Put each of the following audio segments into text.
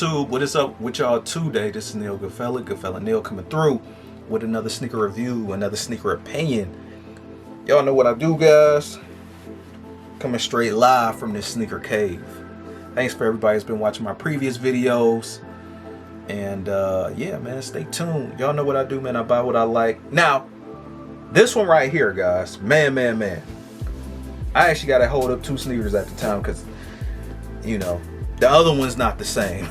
YouTube? What is up with y'all today? This is Neil Goodfella Neil, coming through with another sneaker review, another sneaker opinion. Y'all know what I do, guys. Coming straight live from this sneaker cave. Thanks for everybody who's been watching my previous videos. And yeah, man, stay tuned. Y'all know what I do, man. I buy what I like. Now, this one right here, guys, man. I actually got to hold up two sneakers at the time because, you know, the other one's not the same.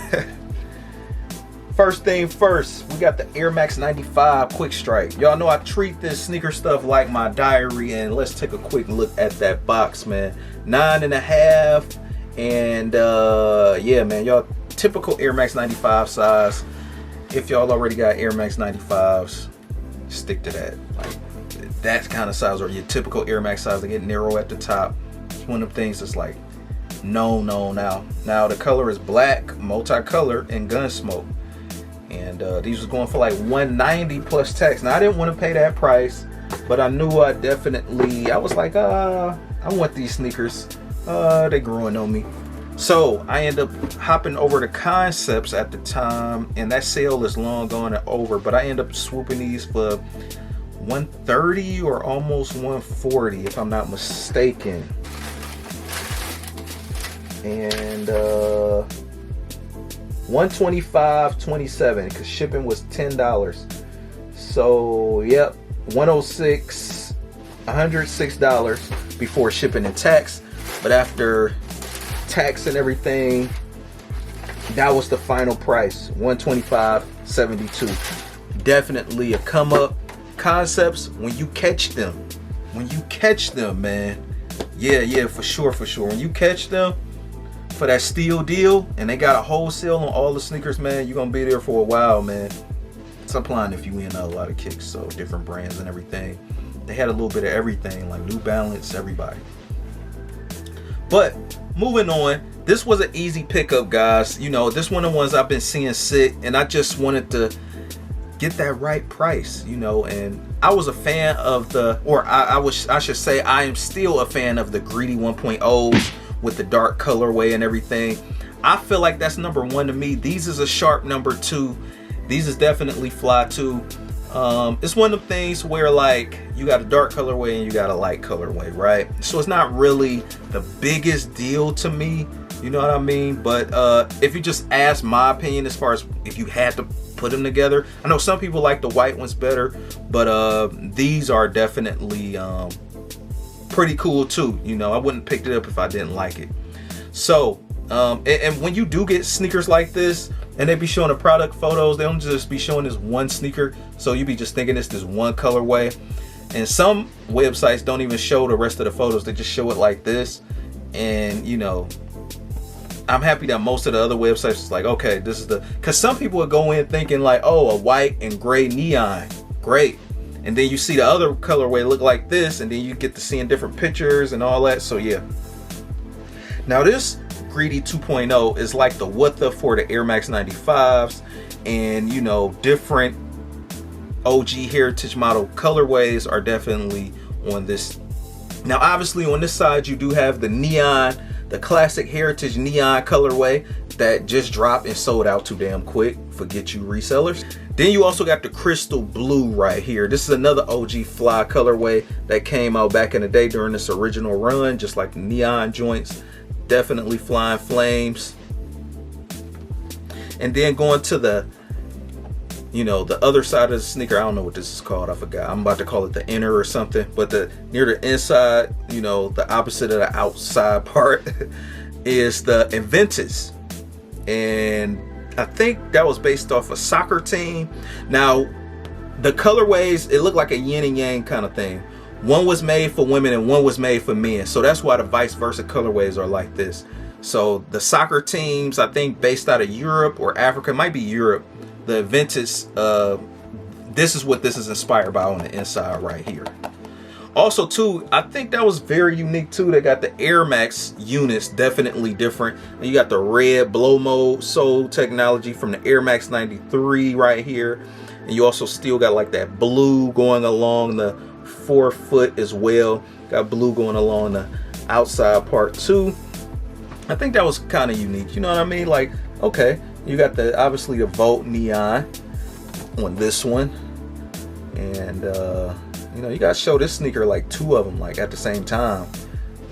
First thing first, we got the Air Max 95 Quick Strike. Y'all know I treat this sneaker stuff like my diary, and let's take a quick look at that box, man. 9.5, and yeah, man, y'all, typical Air Max 95 size. If y'all already got Air Max 95s, stick to that. Like, that kind of size, or your typical Air Max size. They get narrow at the top. It's one of the things that's like no now the color is black, multicolored, and Gunsmoke, and these was going for like $190 plus tax. Now I didn't want to pay that price, but I knew I was like, I want these sneakers. They growing on me. So I end up hopping over to Concepts at the time, and that sale is long gone and over, but I end up swooping these for $130 or almost $140 if I'm not mistaken. And $125.27 because shipping was $10. So yep, $106 before shipping and tax, but after tax and everything, that was the final price, $125.72. Definitely a come up. Concepts, when you catch them, man, yeah, for sure, when you catch them for that steal deal, and they got a wholesale on all the sneakers, man, you're gonna be there for a while, man. Supplying if you win a lot of kicks, so different brands and everything. They had a little bit of everything, like New Balance, everybody. But moving on, this was an easy pickup, guys. You know, this one of the ones I've been seeing sit, and I just wanted to get that right price, you know. And I was a fan of I should say I am still a fan of the Greedy 1.0s with the dark colorway and everything. I feel like that's number one to me. These is a sharp number two. These is definitely fly too. It's one of the things where, like, you got a dark colorway and you got a light colorway, right? So it's not really the biggest deal to me, you know what I mean? But if you just ask my opinion as far as if you had to put them together, I know some people like the white ones better, but these are definitely pretty cool too. You know, I wouldn't pick it up if I didn't like it. So and when you do get sneakers like this and they be showing the product photos, they don't just be showing this one sneaker, so you be just thinking it's this one colorway. And some websites don't even show the rest of the photos, they just show it like this. And you know, I'm happy that most of the other websites is like, okay, this is the, because some people would go in thinking like, oh, a white and gray neon, great, and then you see the other colorway look like this, and then you get to seeing different pictures and all that. So yeah, now this Greedy 2.0 is like the what the for the Air Max 95s, and you know, different OG heritage model colorways are definitely on this. Now obviously on this side you do have the neon, the classic heritage neon colorway that just dropped and sold out too damn quick. Forget you resellers. Then you also got the crystal blue right here. This is another OG fly colorway that came out back in the day during this original run, just like the neon joints. Definitely flying flames. And then going to the, you know, the other side of the sneaker, I don't know what this is called, I forgot. I'm about to call it the inner or something, but the near the inside, you know, the opposite of the outside part is the Inventus, and I think that was based off a soccer team. Now the colorways, it looked like a yin and yang kind of thing. One was made for women and one was made for men, so that's why the vice versa colorways are like this. So the soccer teams, I think based out of Europe or Africa, it might be Europe. The Inventus, this is what this is inspired by on the inside right here. Also too, I think that was very unique too. They got the Air Max units, definitely different. You got the red blow mold sole technology from the Air Max 93 right here, and you also still got like that blue going along the forefoot as well. Got blue going along the outside part too. I think that was kind of unique, you know what I mean? Like, okay, You got the obviously the Volt neon on this one, and you know, you gotta show this sneaker like two of them like at the same time.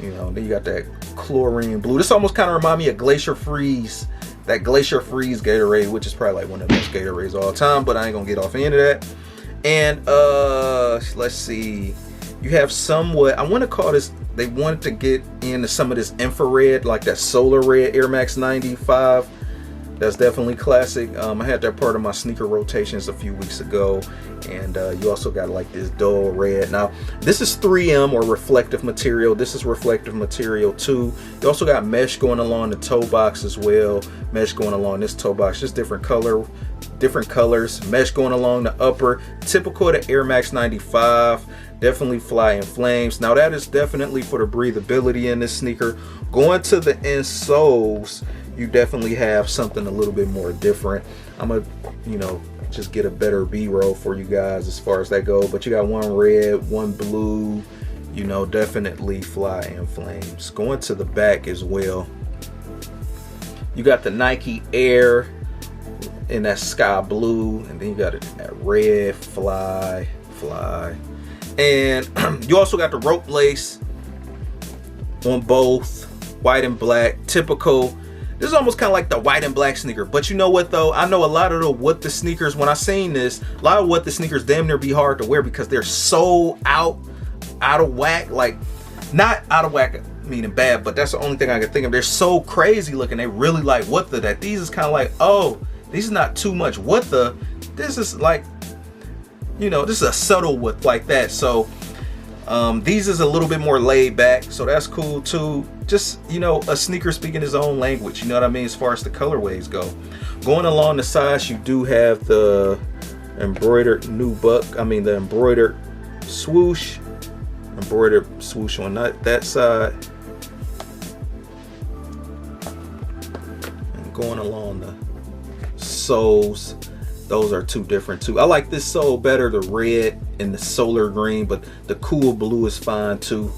You know, then you got that chlorine blue. This almost kind of remind me of Glacier Freeze, that Glacier Freeze Gatorade, which is probably like one of the best Gatorades of all time, but I ain't gonna get off into that. And let's see, you have somewhat, I want to call this, they wanted to get into some of this infrared, like that solar red Air Max 95. That's definitely classic. I had that part of my sneaker rotations a few weeks ago. And you also got like this dull red. Now, this is 3M or reflective material. This is reflective material too. You also got mesh going along the toe box as well. Mesh going along this toe box, just different colors. Mesh going along the upper. Typical of the Air Max 95. Definitely fly in flames. Now, that is definitely for the breathability in this sneaker. Going to the insoles, you definitely have something a little bit more different. I'm gonna, you know, just get a better B-roll for you guys as far as that goes. But you got one red, one blue, you know, definitely fly in flames. Going to the back as well, you got the Nike Air in that sky blue, and then you got that red fly. And you also got the rope lace on both, white and black, typical. This is almost kind of like the white and black sneaker. But you know what though? I know a lot of the what the sneakers, when I seen this, a lot of what the sneakers damn near be hard to wear because they're so out of whack. Like, not out of whack meaning bad, but that's the only thing I can think of. They're so crazy looking. They really like what the, that these is kind of like, oh, these is not too much what the. This is like, you know, this is a subtle width like that. So these is a little bit more laid back, so that's cool too. Just, you know, a sneaker speaking his own language, you know what I mean, as far as the colorways go. Going along the sides, you do have the embroidered the embroidered swoosh on that side. And going along the soles, those are two different too. I like this sole better, the red and the solar green, but the cool blue is fine too.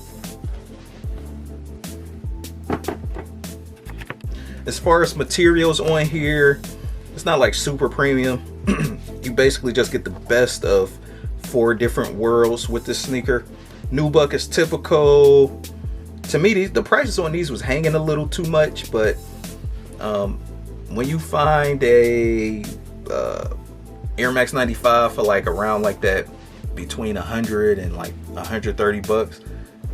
As far as materials on here, it's not like super premium. You basically just get the best of 4 different worlds with this sneaker. Nubuck is typical. To me, the prices on these was hanging a little too much, but when you find a Air Max 95 for like around like that, between 100 and like 130 bucks,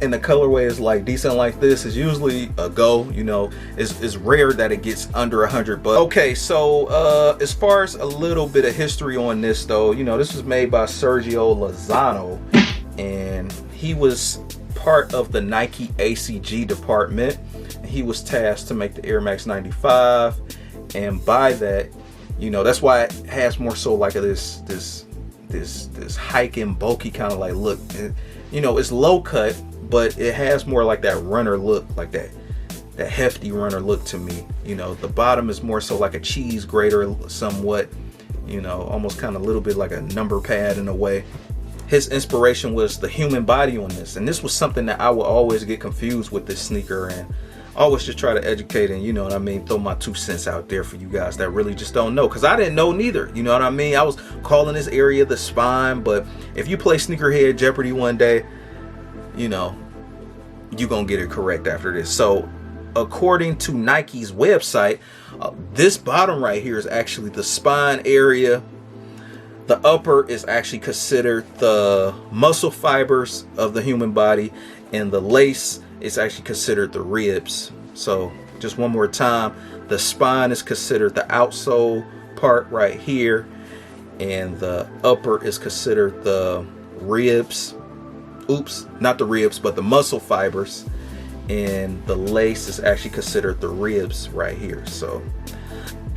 and the colorway is like decent like this, is usually a go. You know, it's rare that it gets under 100 bucks. Okay, so as far as a little bit of history on this though, you know, this was made by Sergio Lozano, and he was part of the Nike ACG department. He was tasked to make the Air Max 95, and by that, you know, that's why it has more so like this hiking bulky kind of like look. You know, it's low cut, but it has more like that runner look, like that hefty runner look to me. You know, the bottom is more so like a cheese grater somewhat, you know, almost kind of a little bit like a number pad in a way. His inspiration was the human body on this, and this was something that I would always get confused with this sneaker, and always just try to educate and, you know what I mean, throw my 2 cents out there for you guys that really just don't know, because I didn't know neither, you know what I mean. I was calling this area the spine, but if you play Sneakerhead Jeopardy one day, you know, you're gonna get it correct after this. So according to Nike's website, this bottom right here is actually the spine area. The upper is actually considered the muscle fibers of the human body, and the lace is actually considered the ribs. So just one more time, the spine is considered the outsole part right here, and the upper is considered the ribs. Oops, not the ribs, but the muscle fibers, and the lace is actually considered the ribs right here. So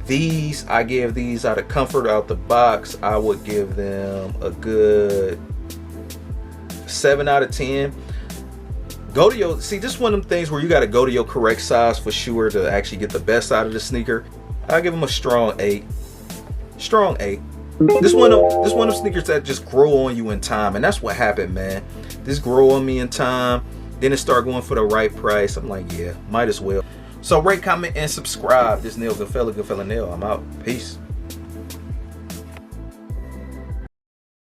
these, I gave these out of comfort out the box, I would give them a good 7 out of 10. Go to your, see, this is one of them things where you got to go to your correct size for sure to actually get the best out of the sneaker. I give them a strong 8. Strong 8. This one of sneakers that just grow on you in time, and that's what happened, man. This grow on me in time, then it started going for the right price. I'm like, yeah, might as well. So rate, comment, and subscribe. This Nail, Goodfella Nail. I'm out. Peace.